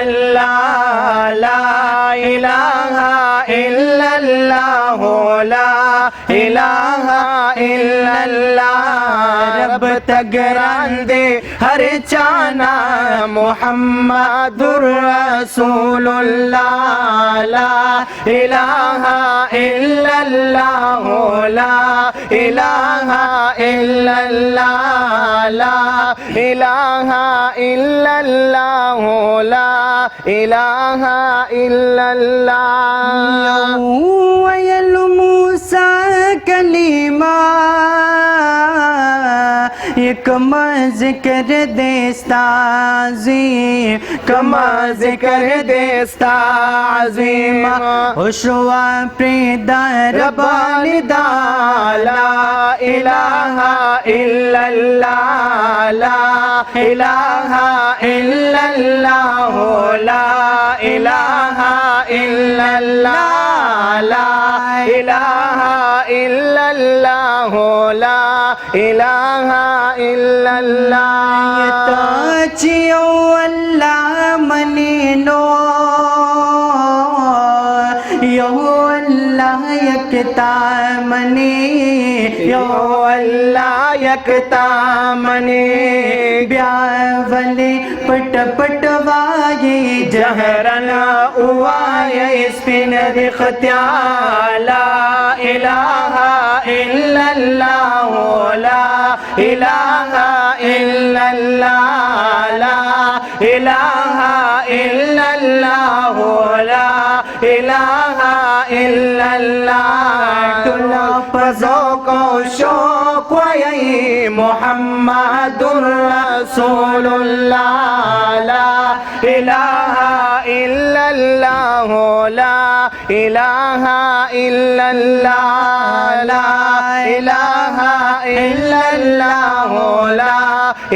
इल्लल्लाह ला इलाहा इल्लल्लाह ला इलाहा इल्लल्लाह रब तगरांदे हर चाना मुहम्मदुर रसूलुल्लाह ला इलाहा इल्लल्लाह ला इलाहा इल्लल्लाह ला इलाहा इल्लल्लाह ला इलाहा इल्लल्लाह वयल मूसा कलीमा एक जिक्र देस्ताजी कमा जिक्र देस्ताजीम हुशवा प्रेदर बालिदा ला इलाहा इल्लल्लाह ला इलाहा इल्लल्लाह ला इलाहा इल्लल्लाह ला इलाहा इल्लल्लाह ला इलाहा इल्लल्लाह ताचियो अल्लाह मनीनो यो अल्लाह यकता मनी यो अल्लाह यकता मनी ब्यावले पट पटवाये जहरना उवाये स्पिन दिखत्या ला इलाहा इल्लल्लाह ला इलाहा इल्लल्लाह ला इलाहा इल्लल्लाह ला इलाहा इल्लल्लाह तुला पज़ो को शौक़ वही मुहम्मदुर रसूलुल्लाह ला इलाहा इल्लल्लाह ला इलाहा इल्लल्लाह ला इलाहा इल्लल्लाह ला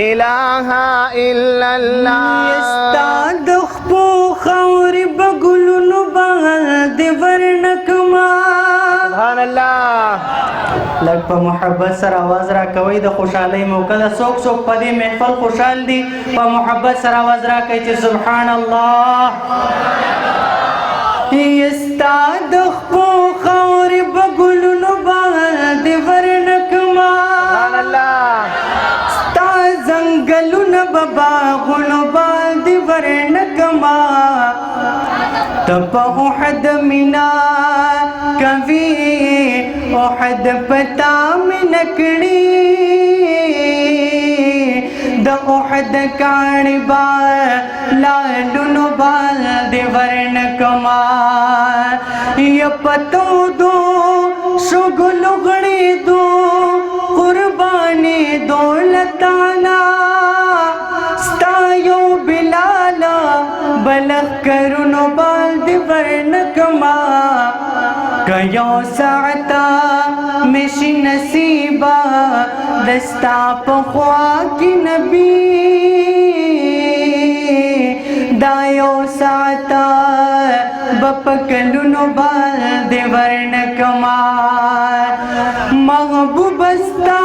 इलाहा इल्लल्लाह इस्ताद खबो खौर बगुलन बाद वर्णकमा सुभान अल्लाह लग पे मोहब्बत सर आवाज रा कोई द खुशहाली मौका दा सोक सोक पदे महफल खुशहाल दी पे मोहब्बत सर आवाज रा कहे सुभान अल्लाह इस्ताद खबो खौर बगुलन बाद वर्णकमा सुभान अल्लाह sta zangalun babagun baad वर्णकमा तब उहद मिना कभी उहद पता में नकड़ी द उहद काणबा लालुन बाद वर्णकमा ये पतो दो शुगल गड़ी दो कुर्बानी दौलताना स्तायो बिलाला बलग करुनो बाल्द वर्णकमा कयो साता मिशी नसीबा दस्ता पख्वा की नबी दायो साता बपकलुनो बाल्द वर्णकमा महबूबस्ता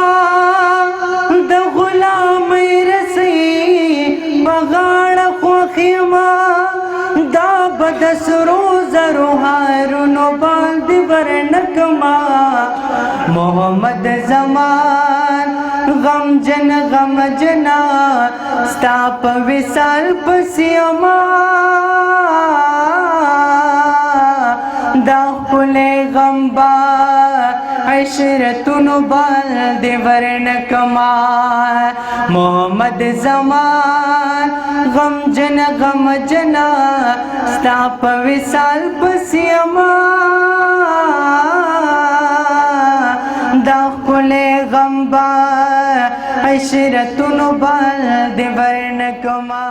द गुलाम रसी बगाड़ ख्वाखिमा दा बदसरो जरो हारुनो बाल्द वर्णकमा मोहम्मद जमान गम जना स्ताप विसाल पसियमा दाखुले गम्बा इशरतुन बाल्द वर्णकमा मोहम्मद जमान गम जना स्ताप विसाल पसियमा दाखुले गम्बा इशरतुन बाल्द वर्णकमा।